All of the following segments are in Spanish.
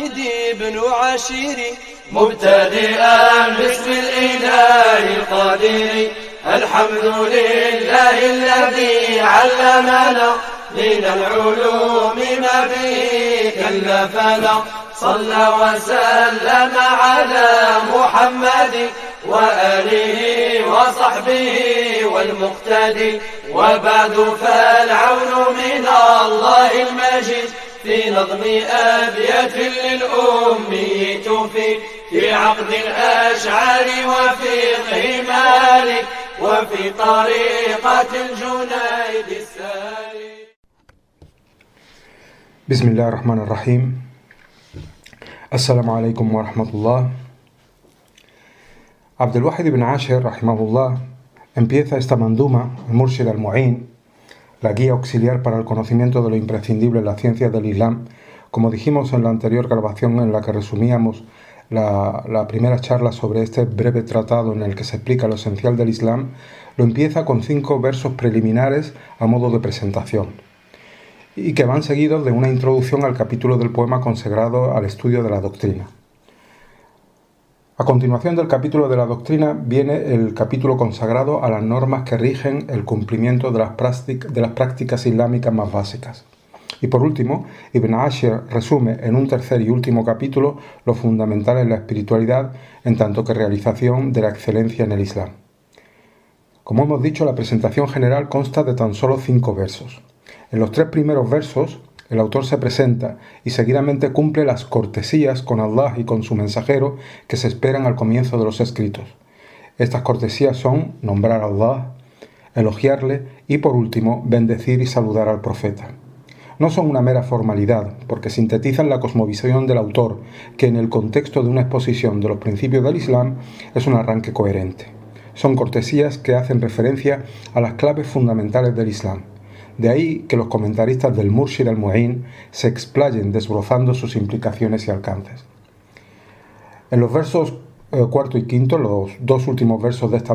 الواحد بن عشير مبتدئا باسم الإله القادر. الحمد لله الذي علمنا من العلوم ما به كلفنا. صلى وسلم على محمد وآله وصحبه والمقتدي. وبعد فالعون من الله المجيد في نظم أبيات للأمي توفي في عقد الأشعار وفقه مالك وفي طريقة الجنيد السالك. بسم الله الرحمن الرحيم. السلام عليكم ورحمة الله. Abdul-Wahid ibn Ashir, rahimahullah, empieza esta manduma, el Murshid al-Mu'in, la guía auxiliar para el conocimiento de lo imprescindible en la ciencia del Islam. Como dijimos en la anterior grabación en la que resumíamos la primera charla sobre este breve tratado en el que se explica lo esencial del Islam, lo empieza con 5 versos preliminares a modo de presentación y que van seguidos de una introducción al capítulo del poema consagrado al estudio de la doctrina. A continuación del capítulo de la doctrina viene el capítulo consagrado a las normas que rigen el cumplimiento de las prácticas islámicas más básicas. Y por último, Ibn Ashir resume en un tercer y último capítulo lo fundamental en la espiritualidad en tanto que realización de la excelencia en el Islam. Como hemos dicho, la presentación general consta de tan solo 5 versos. En los 3 primeros versos, el autor se presenta y seguidamente cumple las cortesías con Allah y con su mensajero que se esperan al comienzo de los escritos. Estas cortesías son nombrar a Allah, elogiarle y, por último, bendecir y saludar al profeta. No son una mera formalidad, porque sintetizan la cosmovisión del autor, que en el contexto de una exposición de los principios del Islam es un arranque coherente. Son cortesías que hacen referencia a las claves fundamentales del Islam. De ahí que los comentaristas del Murshid al-Mu'in se explayen desbrozando sus implicaciones y alcances. En los versos cuarto y quinto, los 2 últimos versos de esta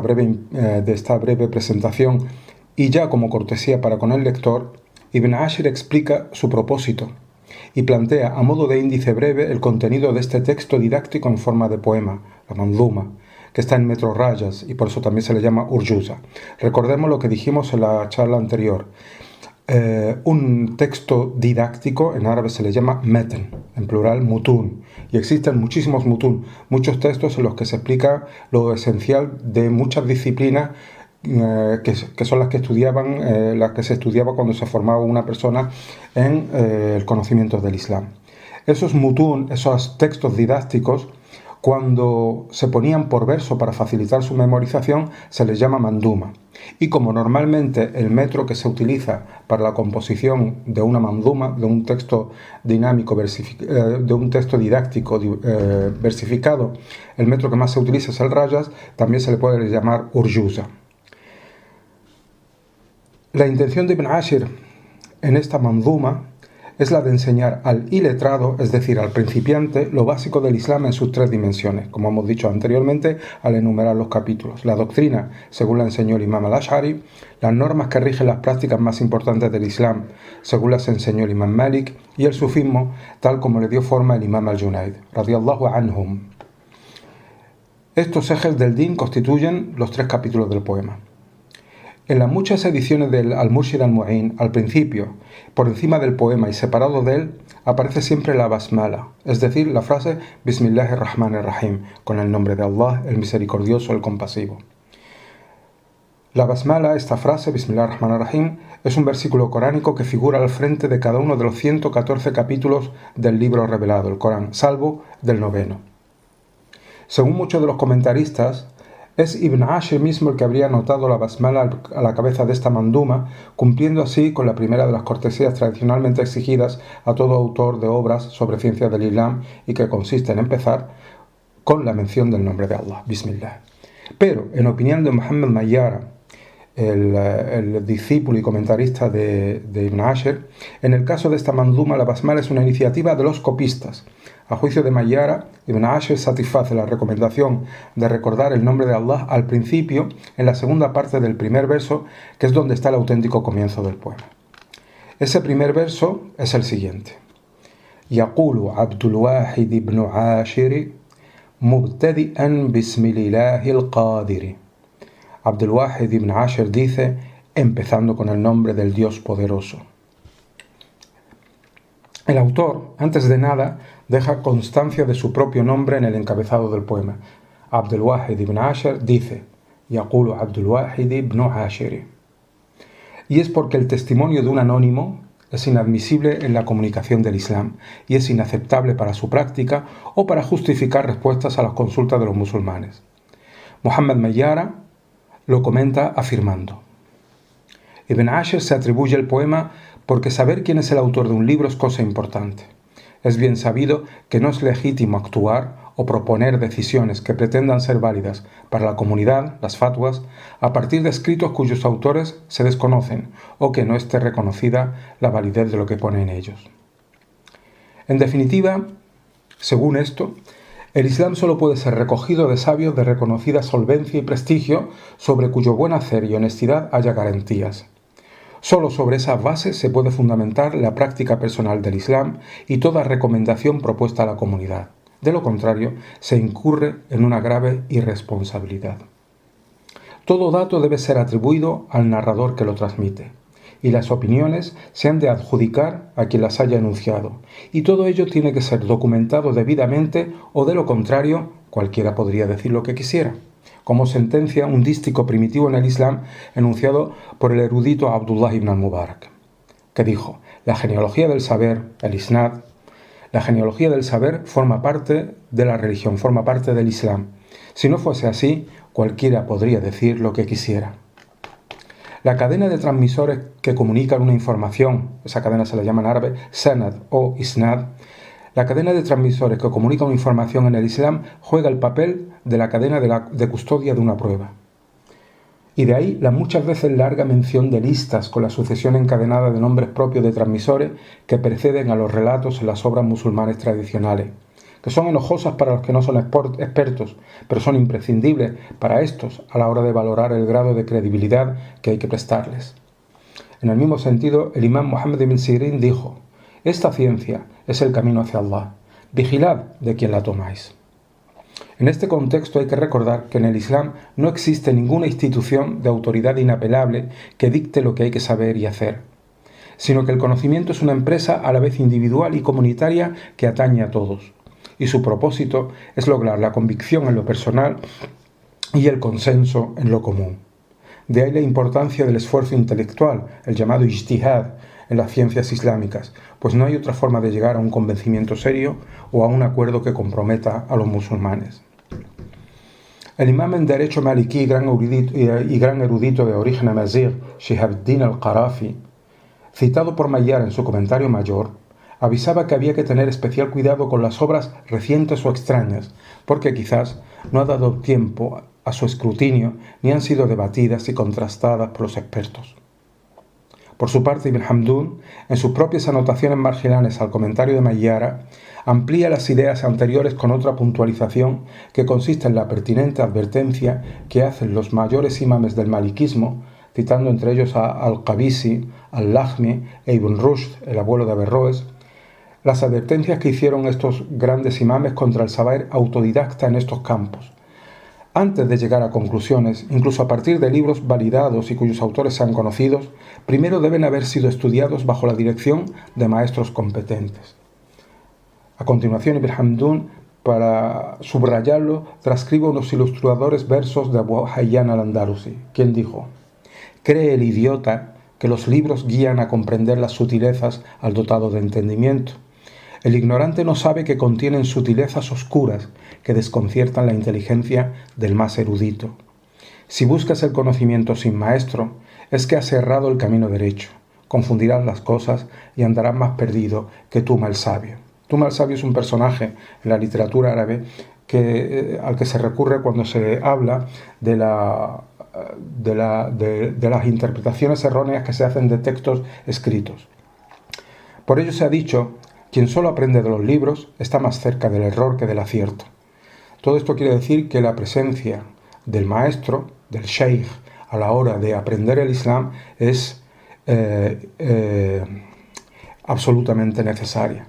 breve presentación, y ya como cortesía para con el lector, Ibn Ashir explica su propósito y plantea a modo de índice breve el contenido de este texto didáctico en forma de poema, la manduma, que está en metro rayas y por eso también se le llama urjuza. Recordemos lo que dijimos en la charla anterior. Un texto didáctico en árabe se le llama metn, en plural mutun, y existen muchísimos mutun, muchos textos en los que se explica lo esencial de muchas disciplinas que son las que se estudiaba cuando se formaba una persona en el conocimiento del Islam. Esos mutun, esos textos didácticos, cuando se ponían por verso para facilitar su memorización, se les llama manduma. Y como normalmente el metro que se utiliza para la composición de una manduma, de un texto dinámico, de un texto didáctico versificado, el metro que más se utiliza es el rayas, también se le puede llamar urjuza. La intención de Ibn Ashir en esta manduma es la de enseñar al iletrado, es decir, al principiante, lo básico del Islam en sus 3 dimensiones, como hemos dicho anteriormente al enumerar los capítulos. La doctrina, según la enseñó el Imam al-Ash'ari, las normas que rigen las prácticas más importantes del Islam, según las enseñó el Imam Malik, y el sufismo, tal como le dio forma el Imam al-Junayd, radiyallahu anhum. Estos ejes del din constituyen los 3 capítulos del poema. En las muchas ediciones del Al-Murshid al-Mu'in, al principio, por encima del poema y separado de él, aparece siempre la basmala, es decir, la frase Bismillahir-Rahmanir-Rahim, con el nombre de Allah, el misericordioso, el compasivo. La basmala, esta frase, Bismillahir-Rahmanir-Rahim, es un versículo coránico que figura al frente de cada uno de los 114 capítulos del libro revelado, el Corán, salvo del 9º. Según muchos de los comentaristas, es Ibn Ashir mismo el que habría anotado la basmala a la cabeza de esta manduma, cumpliendo así con la primera de las cortesías tradicionalmente exigidas a todo autor de obras sobre ciencias del Islam y que consiste en empezar con la mención del nombre de Allah, Bismillah. Pero, en opinión de Muhammad Mayyara, el discípulo y comentarista de Ibn Ashir, en el caso de esta manduma la basmala es una iniciativa de los copistas. A juicio de Mayyara, Ibn Ashir satisface la recomendación de recordar el nombre de Allah al principio, en la segunda parte del primer verso, que es donde está el auténtico comienzo del poema. Ese primer verso es el siguiente. يقول عبد الواحد بن عاشر مبتدئا بسم الإله القادر. Abdul Wahid ibn Ashir dice, empezando con el nombre del Dios poderoso. El autor, antes de nada, deja constancia de su propio nombre en el encabezado del poema. Abdul Wahid ibn Ashir dice, Yaqulu Abdul Wahid ibn Ashir. Y es porque el testimonio de un anónimo es inadmisible en la comunicación del Islam y es inaceptable para su práctica o para justificar respuestas a las consultas de los musulmanes. Muhammad Mayyara lo comenta afirmando: Ibn Ashir se atribuye el poema porque saber quién es el autor de un libro es cosa importante. Es bien sabido que no es legítimo actuar o proponer decisiones que pretendan ser válidas para la comunidad, las fatwas, a partir de escritos cuyos autores se desconocen o que no esté reconocida la validez de lo que pone en ellos. En definitiva, según esto, el Islam solo puede ser recogido de sabios de reconocida solvencia y prestigio sobre cuyo buen hacer y honestidad haya garantías. Solo sobre esas bases se puede fundamentar la práctica personal del Islam y toda recomendación propuesta a la comunidad. De lo contrario, se incurre en una grave irresponsabilidad. Todo dato debe ser atribuido al narrador que lo transmite, y las opiniones se han de adjudicar a quien las haya enunciado, y todo ello tiene que ser documentado debidamente o de lo contrario, cualquiera podría decir lo que quisiera, como sentencia un dístico primitivo en el Islam enunciado por el erudito Abdullah ibn al-Mubarak, que dijo: la genealogía del saber, el isnad, la genealogía del saber forma parte de la religión, forma parte del Islam. Si no fuese así, cualquiera podría decir lo que quisiera. La cadena de transmisores que comunican una información, esa cadena se la llama en árabe sanad o isnad, la cadena de transmisores que comunica una información en el Islam juega el papel de la cadena de custodia de una prueba. Y de ahí la muchas veces larga mención de listas con la sucesión encadenada de nombres propios de transmisores que preceden a los relatos en las obras musulmanes tradicionales, que son enojosas para los que no son expertos, pero son imprescindibles para estos a la hora de valorar el grado de credibilidad que hay que prestarles. En el mismo sentido, el imán Muhammad ibn Sirin dijo: esta ciencia es el camino hacia Allah, vigilad de quien la tomáis. En este contexto hay que recordar que en el Islam no existe ninguna institución de autoridad inapelable que dicte lo que hay que saber y hacer, sino que el conocimiento es una empresa a la vez individual y comunitaria que atañe a todos, y su propósito es lograr la convicción en lo personal y el consenso en lo común. De ahí la importancia del esfuerzo intelectual, el llamado ijtihad, en las ciencias islámicas, pues no hay otra forma de llegar a un convencimiento serio o a un acuerdo que comprometa a los musulmanes. El imam en derecho maliki y gran erudito de origen amazigh, Shihabuddin al-Qarafi, citado por Mayyara en su comentario mayor, avisaba que había que tener especial cuidado con las obras recientes o extrañas, porque quizás no ha dado tiempo a su escrutinio ni han sido debatidas y contrastadas por los expertos. Por su parte, Ibn Hamdún, en sus propias anotaciones marginales al comentario de Mayyara, amplía las ideas anteriores con otra puntualización que consiste en la pertinente advertencia que hacen los mayores imames del maliquismo, citando entre ellos a Al-Qabisi, Al-Lajmi e Ibn Rushd, el abuelo de Averroes, las advertencias que hicieron estos grandes imames contra el saber autodidacta en estos campos. Antes de llegar a conclusiones, incluso a partir de libros validados y cuyos autores sean conocidos, primero deben haber sido estudiados bajo la dirección de maestros competentes. A continuación, Ibn Hamdún, para subrayarlo, transcribe unos ilustradores versos de Abu Hayyan al-Andalusi, quien dijo: «Cree el idiota que los libros guían a comprender las sutilezas al dotado de entendimiento. El ignorante no sabe que contienen sutilezas oscuras que desconciertan la inteligencia del más erudito. Si buscas el conocimiento sin maestro, es que has errado el camino derecho, confundirás las cosas y andarás más perdido que Tuma el sabio». Tuma el sabio es un personaje en la literatura árabe al que se recurre cuando se habla de las interpretaciones erróneas que se hacen de textos escritos. Por ello se ha dicho: quien solo aprende de los libros está más cerca del error que del acierto. Todo esto quiere decir que la presencia del maestro, del sheikh, a la hora de aprender el Islam es absolutamente necesaria.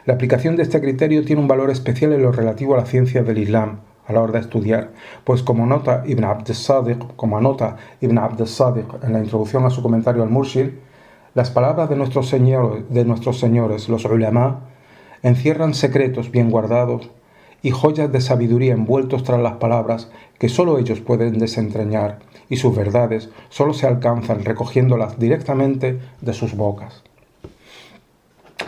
La aplicación de este criterio tiene un valor especial en lo relativo a la ciencia del Islam, a la hora de estudiar, pues como anota Ibn Abd al-Sadiq en la introducción a su comentario al Murshid, las palabras de nuestros señores, los ulama, encierran secretos bien guardados y joyas de sabiduría envueltos tras las palabras que sólo ellos pueden desentrañar, y sus verdades sólo se alcanzan recogiéndolas directamente de sus bocas.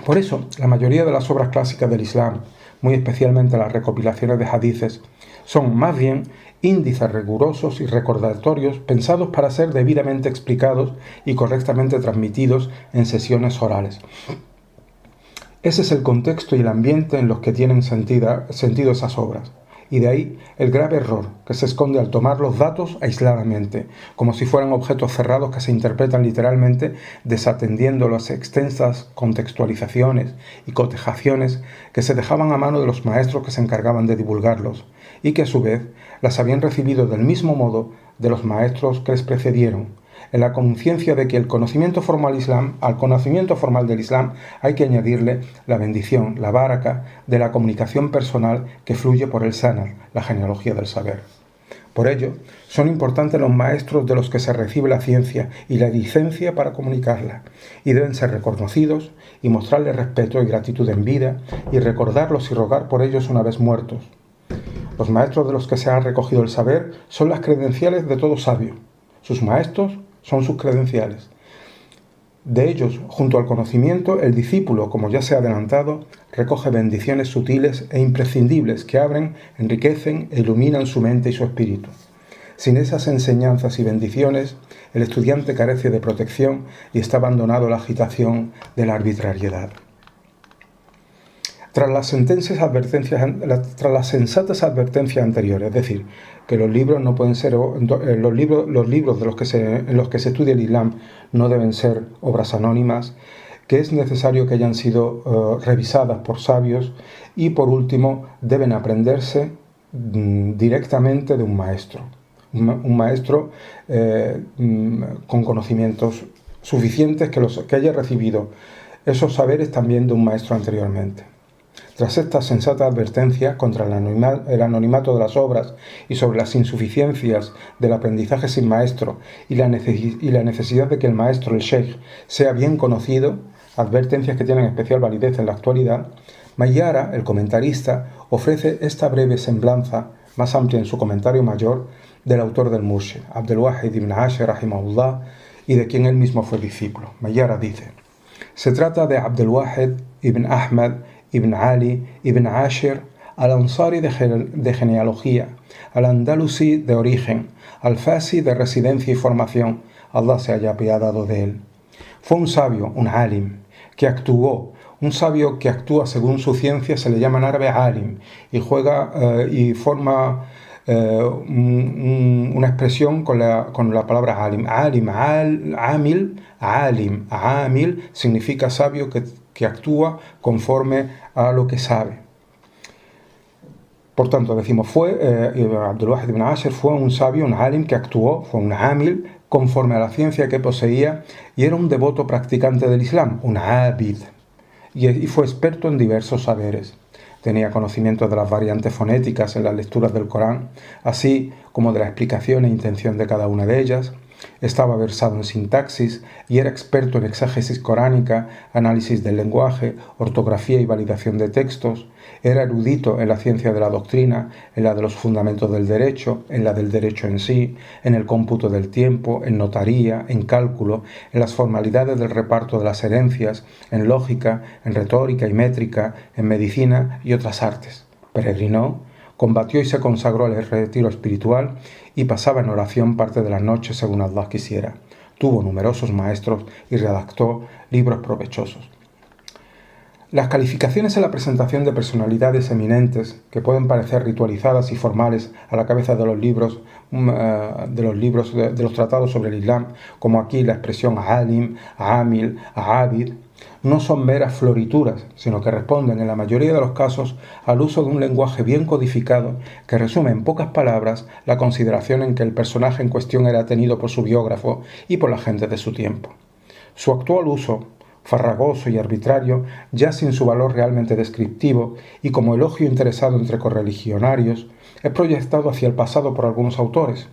Por eso, la mayoría de las obras clásicas del Islam, muy especialmente las recopilaciones de hadices, son más bien índices rigurosos y recordatorios pensados para ser debidamente explicados y correctamente transmitidos en sesiones orales. Ese es el contexto y el ambiente en los que tienen sentido esas obras, y de ahí el grave error que se esconde al tomar los datos aisladamente, como si fueran objetos cerrados que se interpretan literalmente, desatendiendo las extensas contextualizaciones y cotejaciones que se dejaban a mano de los maestros que se encargaban de divulgarlos, y que a su vez las habían recibido del mismo modo de los maestros que les precedieron, en la conciencia de que al conocimiento formal del Islam hay que añadirle la bendición, la baraka, de la comunicación personal que fluye por el sanad, la genealogía del saber. Por ello, son importantes los maestros de los que se recibe la ciencia y la licencia para comunicarla, y deben ser reconocidos y mostrarles respeto y gratitud en vida, y recordarlos y rogar por ellos una vez muertos. Los maestros de los que se ha recogido el saber son las credenciales de todo sabio. Sus maestros son sus credenciales. De ellos, junto al conocimiento, el discípulo, como ya se ha adelantado, recoge bendiciones sutiles e imprescindibles que abren, enriquecen e iluminan su mente y su espíritu. Sin esas enseñanzas y bendiciones, el estudiante carece de protección y está abandonado a la agitación de la arbitrariedad. Tras las sensatas advertencias anteriores, es decir, que los libros no pueden ser los libros en los que se estudia el Islam no deben ser obras anónimas, que es necesario que hayan sido revisadas por sabios y, por último, deben aprenderse directamente de un maestro, con conocimientos suficientes que haya recibido esos saberes también de un maestro anteriormente. Tras esta sensata advertencia contra el anonimato de las obras y sobre las insuficiencias del aprendizaje sin maestro y la necesidad de que el maestro, el sheikh, sea bien conocido, advertencias que tienen especial validez en la actualidad, Mayara, el comentarista, ofrece esta breve semblanza, más amplia en su comentario mayor, del autor del Murshid, Abdul-Wahid ibn Ashir, rahimahullah, y de quien él mismo fue discípulo. Mayara dice: se trata de Abdul-Wahid ibn Ahmad ibn Ali ibn Ashir, al-Ansari de genealogía, al-Andalusi de origen, al-Fasi de residencia y formación, Allah se haya apiadado de él. Fue un sabio, un alim, que actuó. Un sabio que actúa según su ciencia se le llama en árabe alim, y forma una expresión con la palabra alim. Amil significa sabio que actúa conforme a lo que sabe. Por tanto, decimos, Abdul-Wahid ibn Ashir fue un sabio, un alim que actuó, fue un amil, conforme a la ciencia que poseía, y era un devoto practicante del Islam, un abid, y fue experto en diversos saberes. Tenía conocimiento de las variantes fonéticas en las lecturas del Corán, así como de la explicación e intención de cada una de ellas. Estaba versado en sintaxis y era experto en exégesis coránica, análisis del lenguaje, ortografía y validación de textos. Era erudito en la ciencia de la doctrina, en la de los fundamentos del derecho, en la del derecho en sí, en el cómputo del tiempo, en notaría, en cálculo, en las formalidades del reparto de las herencias, en lógica, en retórica y métrica, en medicina y otras artes. Peregrinó, combatió y se consagró al retiro espiritual y pasaba en oración parte de las noches según Allah quisiera. Tuvo numerosos maestros y redactó libros provechosos. Las calificaciones en la presentación de personalidades eminentes, que pueden parecer ritualizadas y formales a la cabeza de los tratados sobre el Islam, como aquí la expresión alim, amil, abid, no son meras florituras, sino que responden en la mayoría de los casos al uso de un lenguaje bien codificado que resume en pocas palabras la consideración en que el personaje en cuestión era tenido por su biógrafo y por la gente de su tiempo. Su actual uso, farragoso y arbitrario, ya sin su valor realmente descriptivo y como elogio interesado entre correligionarios, es proyectado hacia el pasado por algunos autores.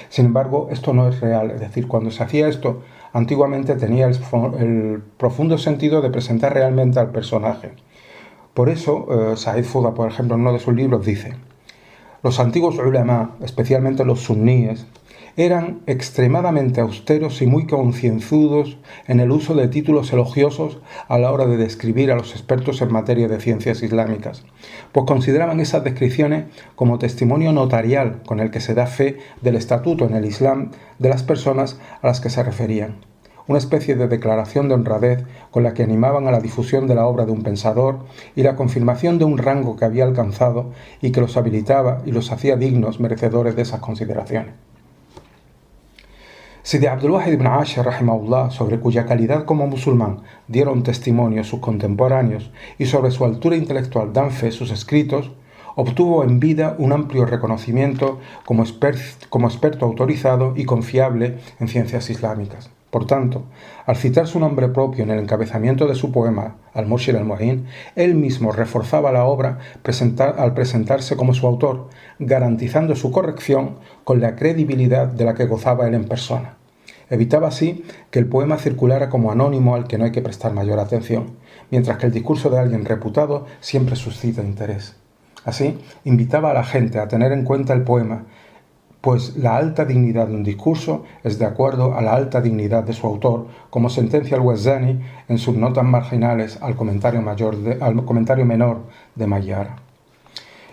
Sin embargo, esto no es real, es decir, cuando se hacía esto, antiguamente tenía el profundo sentido de presentar realmente al personaje. Por eso, Said Fuda, por ejemplo, en uno de sus libros dice: los antiguos ulama, especialmente los suníes, eran extremadamente austeros y muy concienzudos en el uso de títulos elogiosos a la hora de describir a los expertos en materia de ciencias islámicas, pues consideraban esas descripciones como testimonio notarial con el que se da fe del estatuto en el Islam de las personas a las que se referían, una especie de declaración de honradez con la que animaban a la difusión de la obra de un pensador y la confirmación de un rango que había alcanzado y que los habilitaba y los hacía dignos merecedores de esas consideraciones. Sidi Abdul-Wahid ibn Ashir, rahimahullah, sobre cuya calidad como musulmán dieron testimonio sus contemporáneos y sobre su altura intelectual dan fe sus escritos, obtuvo en vida un amplio reconocimiento como experto autorizado y confiable en ciencias islámicas. Por tanto, al citar su nombre propio en el encabezamiento de su poema Al-Murshid al-Mu'in, él mismo reforzaba la obra al presentarse como su autor, garantizando su corrección con la credibilidad de la que gozaba él en persona. Evitaba así que el poema circulara como anónimo al que no hay que prestar mayor atención, mientras que el discurso de alguien reputado siempre suscita interés. Así, invitaba a la gente a tener en cuenta el poema, pues la alta dignidad de un discurso es de acuerdo a la alta dignidad de su autor, como sentencia el Wazani en sus notas marginales al comentario menor de Mayyara.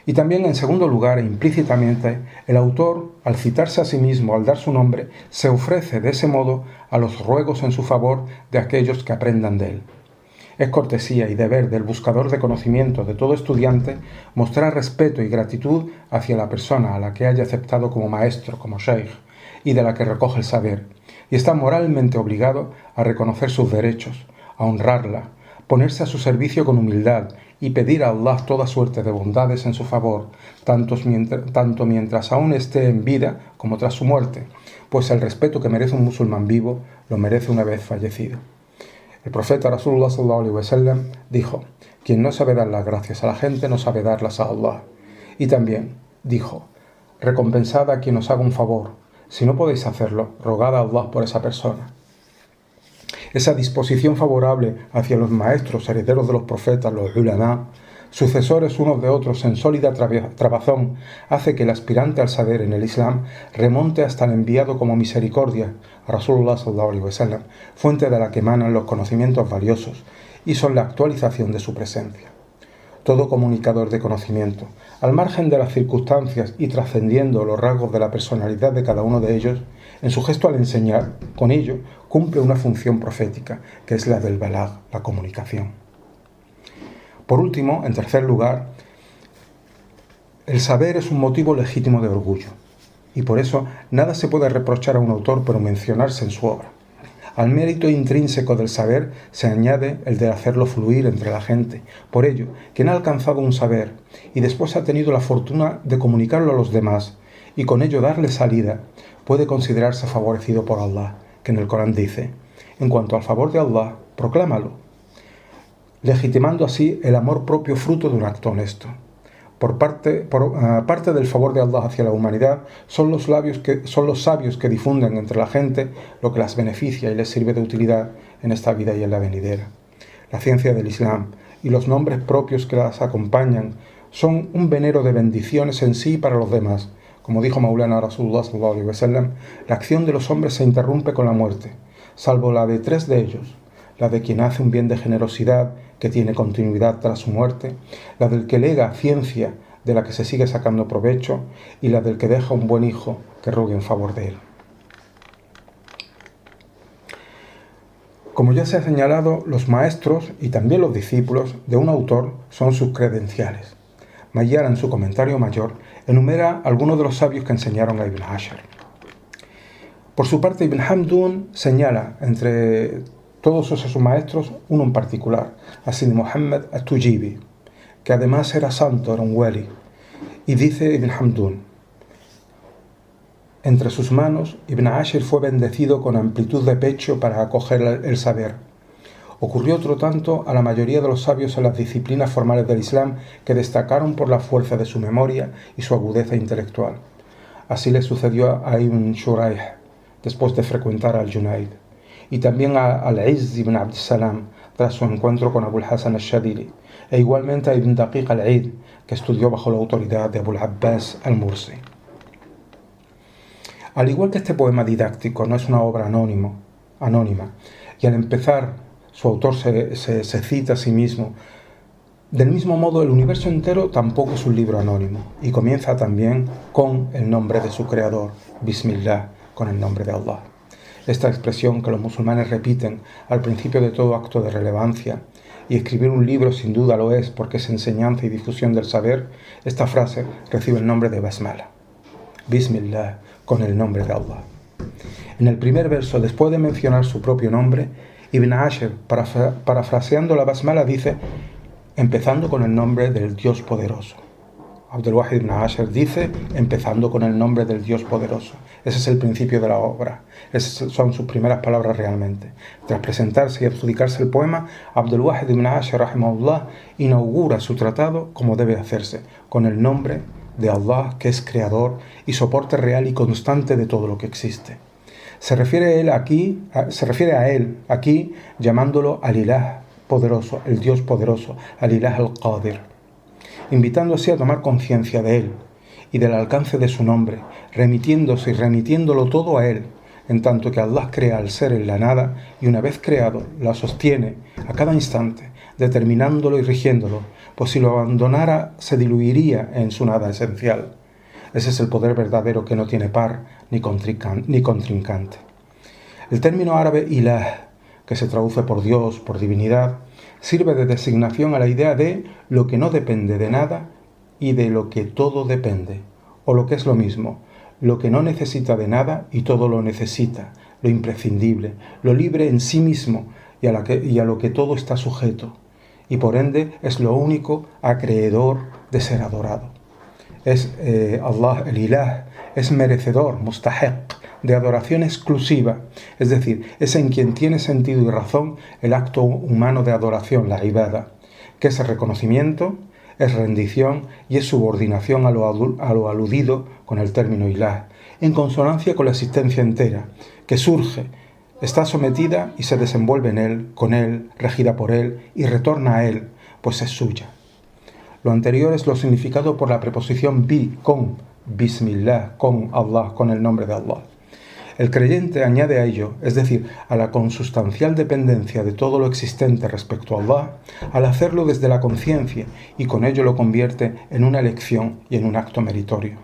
Y también, en segundo lugar, e implícitamente, el autor, al citarse a sí mismo, al dar su nombre, se ofrece de ese modo a los ruegos en su favor de aquellos que aprendan de él. Es cortesía y deber del buscador de conocimiento de todo estudiante mostrar respeto y gratitud hacia la persona a la que haya aceptado como maestro, como sheikh, y de la que recoge el saber, y está moralmente obligado a reconocer sus derechos, a honrarla, ponerse a su servicio con humildad y pedir a Allah toda suerte de bondades en su favor, tanto mientras aún esté en vida como tras su muerte, pues el respeto que merece un musulmán vivo lo merece una vez fallecido. El profeta Rasulullah sallallahu alaihi wasallam dijo: quien no sabe dar las gracias a la gente no sabe darlas a Allah. Y también dijo: recompensad a quien os haga un favor. Si no podéis hacerlo, rogad a Allah por esa persona. Esa disposición favorable hacia los maestros herederos de los profetas, los ulama, sucesores unos de otros en sólida trabazón, hace que el aspirante al saber en el Islam remonte hasta el enviado como misericordia, a Rasulullah sallallahu alaihi wasallam, fuente de la que emanan los conocimientos valiosos y son la actualización de su presencia. Todo comunicador de conocimiento, al margen de las circunstancias y trascendiendo los rasgos de la personalidad de cada uno de ellos, en su gesto al enseñar, con ello, cumple una función profética, que es la del balagh, la comunicación. Por último, en tercer lugar, el saber es un motivo legítimo de orgullo, y por eso nada se puede reprochar a un autor por mencionarse en su obra. Al mérito intrínseco del saber se añade el de hacerlo fluir entre la gente. Por ello, quien ha alcanzado un saber y después ha tenido la fortuna de comunicarlo a los demás y con ello darle salida, puede considerarse favorecido por Allah, que en el Corán dice: en cuanto al favor de Allah, proclámalo, legitimando así el amor propio fruto de un acto honesto. Parte del favor de Allah hacia la humanidad son los sabios que difunden entre la gente lo que las beneficia y les sirve de utilidad en esta vida y en la venidera. La ciencia del Islam y los nombres propios que las acompañan son un venero de bendiciones en sí para los demás. Como dijo Maulana Rasulullah sallallahu alaihi wasallam, la acción de los hombres se interrumpe con la muerte, salvo la de tres de ellos: la de quien hace un bien de generosidad que tiene continuidad tras su muerte, la del que lega ciencia de la que se sigue sacando provecho y la del que deja un buen hijo que ruegue en favor de él. Como ya se ha señalado, los maestros y también los discípulos de un autor son sus credenciales. Mayyara, en su comentario mayor, enumera algunos de los sabios que enseñaron a Ibn Ashir. Por su parte, Ibn Hamdun señala entre todos esos maestros uno en particular, a Sidi Muhammad al-Tujibi, que además era santo, era un wali. Y dice Ibn Hamdun: entre sus manos, Ibn Ashir fue bendecido con amplitud de pecho para acoger el saber. Ocurrió otro tanto a la mayoría de los sabios en las disciplinas formales del Islam, que destacaron por la fuerza de su memoria y su agudeza intelectual. Así le sucedió a Ibn Shuraih, después de frecuentar al-Junayd, y también a al-Izz ibn Abd Salam, tras su encuentro con Abul Hasan al-Shadili, e igualmente a Ibn Daqiq al-Eid, que estudió bajo la autoridad de Abul Abbas al-Mursi. Al igual que este poema didáctico no es una obra anónima, y al empezar su autor se cita a sí mismo, del mismo modo el universo entero tampoco es un libro anónimo, y comienza también con el nombre de su creador, Bismillah, con el nombre de Allah. Esta expresión que los musulmanes repiten al principio de todo acto de relevancia, y escribir un libro sin duda lo es porque es enseñanza y difusión del saber, esta frase recibe el nombre de Basmala. Bismillah, con el nombre de Allah. En el primer verso, después de mencionar su propio nombre, Ibn Ashir, parafraseando la Basmala, dice, empezando con el nombre del Dios poderoso. Abdul Wahid ibn Ashir dice, empezando con el nombre del Dios poderoso. Ese es el principio de la obra. Esas son sus primeras palabras realmente. Tras presentarse y adjudicarse el poema, Abdul Wahid ibn Ashir, rahimahullah, inaugura su tratado como debe hacerse, con el nombre de Allah, que es creador y soporte real y constante de todo lo que existe. Se refiere a él aquí llamándolo al-Ilah poderoso, el Dios poderoso, al-Ilah al-Qadir, invitando así a tomar conciencia de él y del alcance de su nombre, remitiéndose y remitiéndolo todo a él, en tanto que Allah crea al ser en la nada y una vez creado, la sostiene a cada instante, determinándolo y rigiéndolo, pues si lo abandonara se diluiría en su nada esencial. Ese es el poder verdadero que no tiene par ni contrincante. El término árabe ilah, que se traduce por Dios, por divinidad, sirve de designación a la idea de lo que no depende de nada y de lo que todo depende, o lo que es lo mismo, lo que no necesita de nada y todo lo necesita, lo imprescindible, lo libre en sí mismo y a lo que todo está sujeto, y por ende es lo único acreedor de ser adorado. Allah, el Ilah, es merecedor, mustahiq, de adoración exclusiva, es decir, es en quien tiene sentido y razón el acto humano de adoración, la ibada, que es el reconocimiento, es rendición y es subordinación a lo aludido con el término Ilah, en consonancia con la existencia entera, que surge, está sometida y se desenvuelve en él, con él, regida por él y retorna a él, pues es suya. Lo anterior es lo significado por la preposición bi, con, Bismillah, con Allah, con el nombre de Allah. El creyente añade a ello, es decir, a la consustancial dependencia de todo lo existente respecto a Allah, al hacerlo desde la conciencia, y con ello lo convierte en una elección y en un acto meritorio.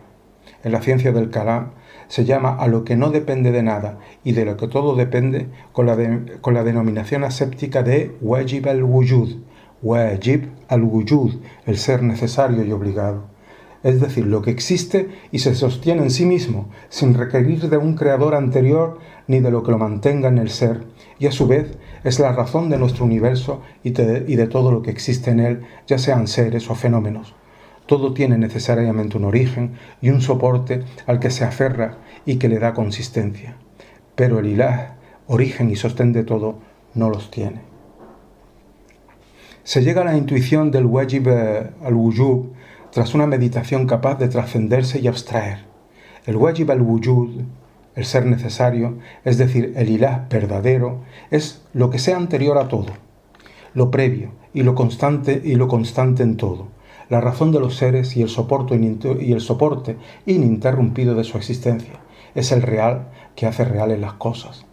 En la ciencia del Kalam se llama a lo que no depende de nada y de lo que todo depende con la denominación aséptica de wajib al-wujud, wajib al-wujud, el ser necesario y obligado. Es decir, lo que existe y se sostiene en sí mismo, sin requerir de un creador anterior ni de lo que lo mantenga en el ser, y a su vez es la razón de nuestro universo y de todo lo que existe en él, ya sean seres o fenómenos. Todo tiene necesariamente un origen y un soporte al que se aferra y que le da consistencia. Pero el Ilah, origen y sostén de todo, no los tiene. Se llega a la intuición del wajib al-wujub tras una meditación capaz de trascenderse y abstraer. El wajib al-wujud, el ser necesario, es decir, el Ilah verdadero, es lo que sea anterior a todo, lo previo y lo constante en todo, la razón de los seres y el soporte ininterrumpido de su existencia. Es el real que hace reales las cosas.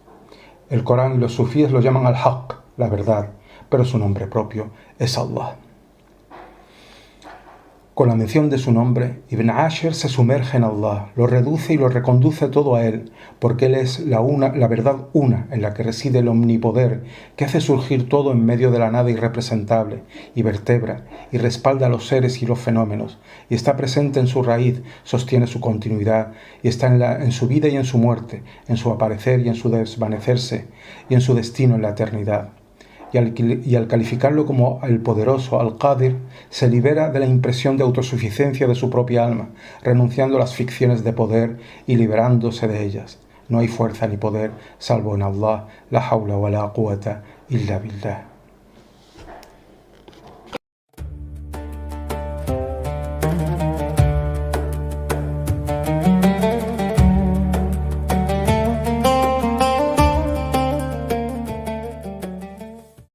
El Corán y los sufíes lo llaman al-Haq, la verdad, pero su nombre propio es Allah. Con la mención de su nombre, Ibn Ashir se sumerge en Allah, lo reduce y lo reconduce todo a él, porque él es la verdad una en la que reside el omnipoder, que hace surgir todo en medio de la nada irrepresentable, y vertebra, y respalda a los seres y los fenómenos, y está presente en su raíz, sostiene su continuidad, y está en su vida y en su muerte, en su aparecer y en su desvanecerse, y en su destino en la eternidad. Y al calificarlo como el poderoso, al-Qadir, se libera de la impresión de autosuficiencia de su propia alma, renunciando a las ficciones de poder y liberándose de ellas. No hay fuerza ni poder salvo en Allah, la hawla wa la quwwata illa billah.